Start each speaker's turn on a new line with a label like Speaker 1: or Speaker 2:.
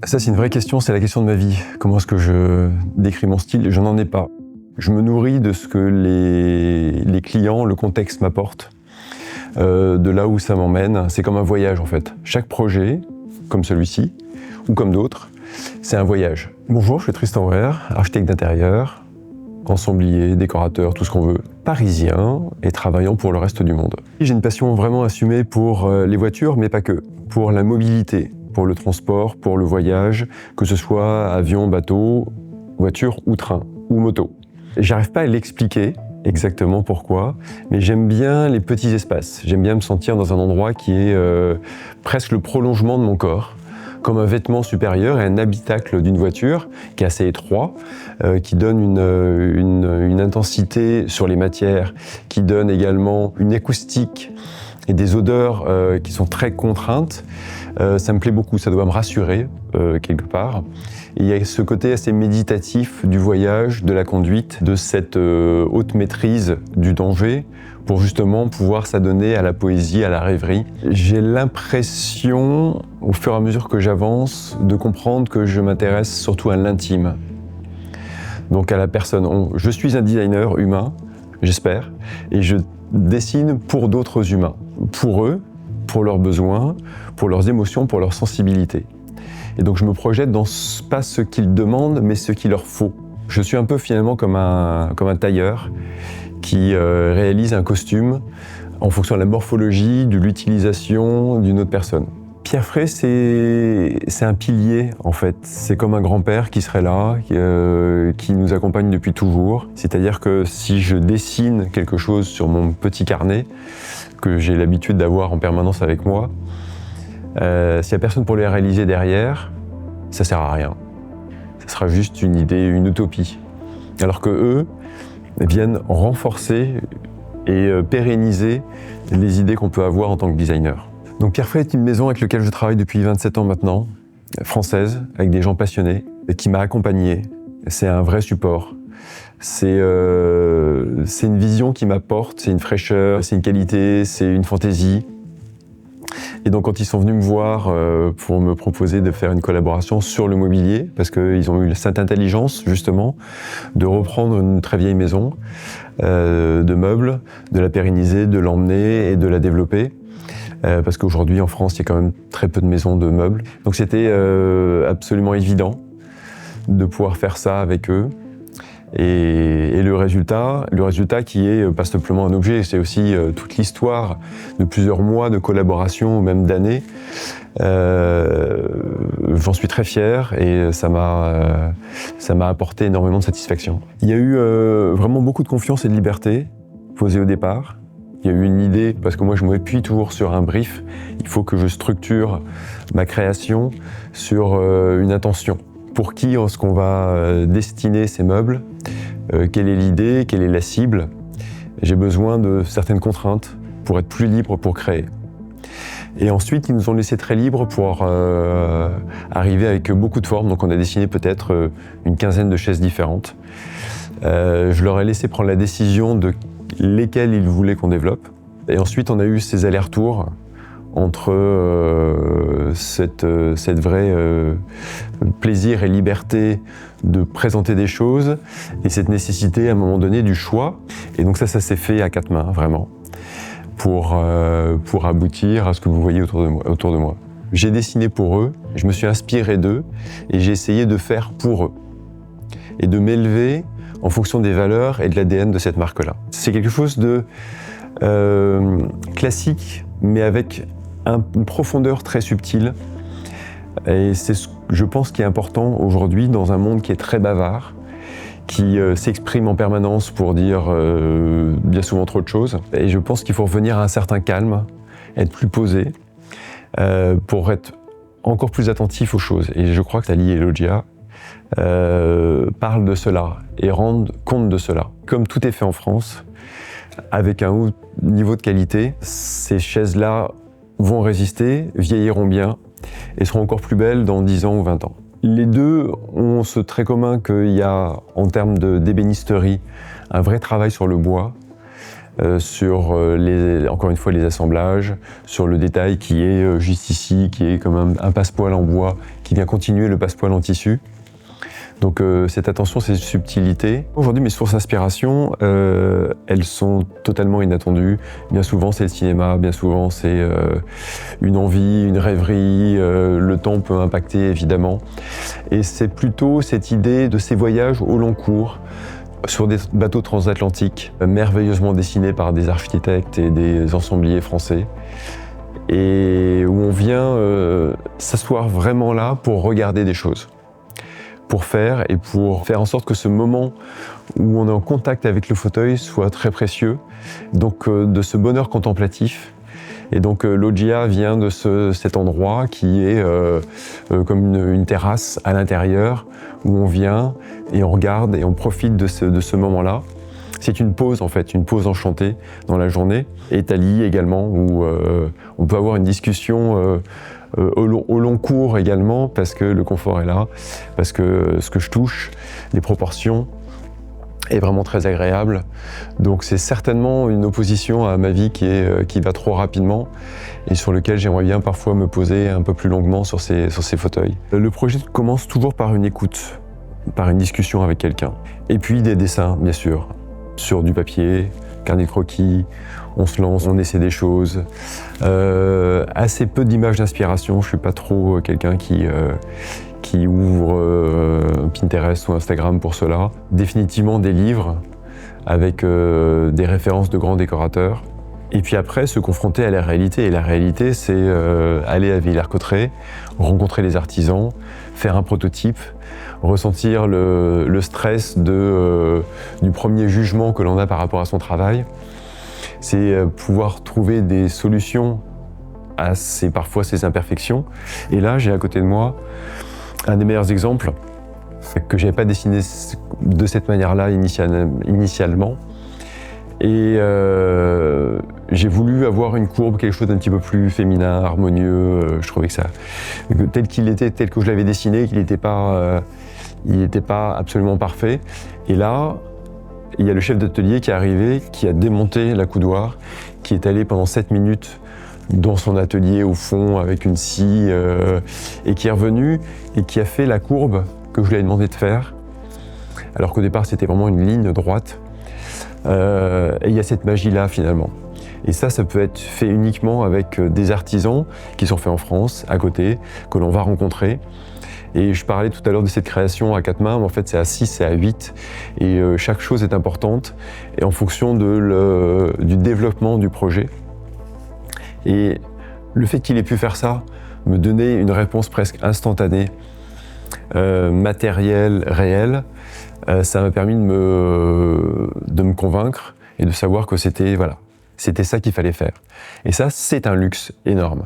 Speaker 1: Ça, c'est une vraie question, c'est la question de ma vie. Comment est-ce que je décris mon style? Je n'en ai pas. Je me nourris de ce que les clients, le contexte m'apportent, de là où ça m'emmène. C'est comme un voyage en fait. Chaque projet, comme celui-ci, ou comme d'autres, c'est un voyage. Bonjour, je suis Tristan Ware, architecte d'intérieur, ensemblier, décorateur, tout ce qu'on veut, parisien et travaillant pour le reste du monde. J'ai une passion vraiment assumée pour les voitures, mais pas que, pour la mobilité, pour le transport, pour le voyage, que ce soit avion, bateau, voiture ou train, ou moto. J'arrive pas à l'expliquer exactement pourquoi, mais j'aime bien les petits espaces. J'aime bien me sentir dans un endroit qui est presque le prolongement de mon corps, comme un vêtement supérieur et un habitacle d'une voiture qui est assez étroit, qui donne une intensité sur les matières, qui donne également une acoustique et des odeurs qui sont très contraintes. Ça me plaît beaucoup, ça doit me rassurer quelque part. Et il y a ce côté assez méditatif du voyage, de la conduite, de cette haute maîtrise du danger pour justement pouvoir s'adonner à la poésie, à la rêverie. J'ai l'impression, au fur et à mesure que j'avance, de comprendre que je m'intéresse surtout à l'intime. Donc à la personne. Je suis un designer humain, j'espère, et je dessine pour d'autres humains, pour eux, pour leurs besoins, pour leurs émotions, pour leur sensibilité. Et donc je me projette dans pas ce qu'ils demandent, mais ce qu'il leur faut. Je suis un peu finalement comme un tailleur qui réalise un costume en fonction de la morphologie, de l'utilisation d'une autre personne. Pierre Frey, c'est un pilier en fait. C'est comme un grand-père qui serait là, qui nous accompagne depuis toujours. C'est-à-dire que si je dessine quelque chose sur mon petit carnet, que j'ai l'habitude d'avoir en permanence avec moi, s'il n'y a personne pour les réaliser derrière, ça sert à rien. Ça sera juste une idée, une utopie. Alors que eux viennent renforcer et pérenniser les idées qu'on peut avoir en tant que designer. Donc Pierre Frey est une maison avec laquelle je travaille depuis 27 ans maintenant, française, avec des gens passionnés, et qui m'a accompagné. C'est un vrai support. C'est une vision qui m'apporte, c'est une fraîcheur, c'est une qualité, c'est une fantaisie. Et donc quand ils sont venus me voir pour me proposer de faire une collaboration sur le mobilier, parce qu'ils ont eu cette intelligence justement de reprendre une très vieille maison de meubles, de la pérenniser, de l'emmener et de la développer. Parce qu'aujourd'hui en France il y a quand même très peu de maisons de meubles. Donc c'était absolument évident de pouvoir faire ça avec eux. Et le résultat qui est pas simplement un objet, c'est aussi toute l'histoire de plusieurs mois de collaboration ou même d'années. J'en suis très fier et ça m'a apporté énormément de satisfaction. Il y a eu vraiment beaucoup de confiance et de liberté posée au départ. Il y a eu une idée, parce que moi je m'appuie toujours sur un brief, il faut que je structure ma création sur une intention. Pour qui est-ce qu'on va destiner ces meubles? Quelle est l'idée? Quelle est la cible? J'ai besoin de certaines contraintes pour être plus libre pour créer. Et ensuite, ils nous ont laissé très libres pour arriver avec beaucoup de formes. Donc on a dessiné peut-être une quinzaine de chaises différentes. Je leur ai laissé prendre la décision de lesquelles ils voulaient qu'on développe. Et ensuite, on a eu ces allers-retours entre cette vraie plaisir et liberté de présenter des choses et cette nécessité à un moment donné du choix. Et donc ça s'est fait à quatre mains, vraiment, pour aboutir à ce que vous voyez autour de moi. J'ai dessiné pour eux, je me suis inspiré d'eux et j'ai essayé de faire pour eux et de m'élever en fonction des valeurs et de l'ADN de cette marque-là. C'est quelque chose de classique, mais avec une profondeur très subtile. Et c'est ce que je pense qui est important aujourd'hui dans un monde qui est très bavard, qui s'exprime en permanence pour dire bien souvent trop de choses. Et je pense qu'il faut revenir à un certain calme, être plus posé, pour être encore plus attentif aux choses. Et je crois que Thalie et Loggia parlent de cela et rendent compte de cela. Comme tout est fait en France, avec un haut niveau de qualité, ces chaises-là vont résister, vieilliront bien et seront encore plus belles dans 10 ans ou 20 ans. Les deux ont ce trait commun qu'il y a, en termes d'ébénisterie, un vrai travail sur le bois, sur encore une fois les assemblages, sur le détail qui est juste ici, qui est comme un passepoil en bois qui vient continuer le passepoil en tissu. Donc cette attention, cette subtilité. Aujourd'hui, mes sources d'inspiration, elles sont totalement inattendues. Bien souvent, c'est le cinéma, bien souvent, c'est une envie, une rêverie. Le temps peut impacter, évidemment. Et c'est plutôt cette idée de ces voyages au long cours, sur des bateaux transatlantiques, merveilleusement dessinés par des architectes et des ensembliers français, et où on vient s'asseoir vraiment là pour regarder des choses, pour faire en sorte que ce moment où on est en contact avec le fauteuil soit très précieux, donc de ce bonheur contemplatif. Et donc Loggia vient de cet endroit qui est comme une terrasse à l'intérieur, où on vient et on regarde et on profite de ce moment-là. C'est une pause en fait, une pause enchantée dans la journée. Et Thalie également, où on peut avoir une discussion au long cours également, parce que le confort est là, parce que ce que je touche, les proportions, est vraiment très agréable. Donc c'est certainement une opposition à ma vie qui va trop rapidement et sur lequel j'aimerais bien parfois me poser un peu plus longuement sur ces fauteuils. Le projet commence toujours par une écoute, par une discussion avec quelqu'un. Et puis des dessins, bien sûr, sur du papier, carnet de croquis, on se lance, on essaie des choses. Assez peu d'images d'inspiration, je suis pas trop quelqu'un qui ouvre Pinterest ou Instagram pour cela. Définitivement des livres avec des références de grands décorateurs. Et puis après, se confronter à la réalité. Et la réalité, c'est aller à Villers-Cotterêts, rencontrer les artisans, faire un prototype, ressentir le stress du premier jugement que l'on a par rapport à son travail. C'est pouvoir trouver des solutions à parfois ces imperfections. Et là, j'ai à côté de moi un des meilleurs exemples que je n'avais pas dessiné de cette manière-là initialement. Et j'ai voulu avoir une courbe, quelque chose d'un petit peu plus féminin, harmonieux. Je trouvais que tel qu'il était, tel que je l'avais dessiné, qu'il n'était pas absolument parfait. Et là, il y a le chef d'atelier qui est arrivé, qui a démonté la coudoir, qui est allé pendant 7 minutes dans son atelier au fond avec une scie et qui est revenu et qui a fait la courbe que je lui avais demandé de faire, alors qu'au départ c'était vraiment une ligne droite. Et il y a cette magie-là finalement. Et ça peut être fait uniquement avec des artisans qui sont faits en France, à côté, que l'on va rencontrer. Et je parlais tout à l'heure de cette création à 4 mains, mais en fait c'est à 6, c'est à 8. Et chaque chose est importante et en fonction du développement du projet. Et le fait qu'il ait pu faire ça, me donner une réponse presque instantanée, matérielle, réelle, ça m'a permis de me convaincre et de savoir que c'était ça qu'il fallait faire. Et ça, c'est un luxe énorme.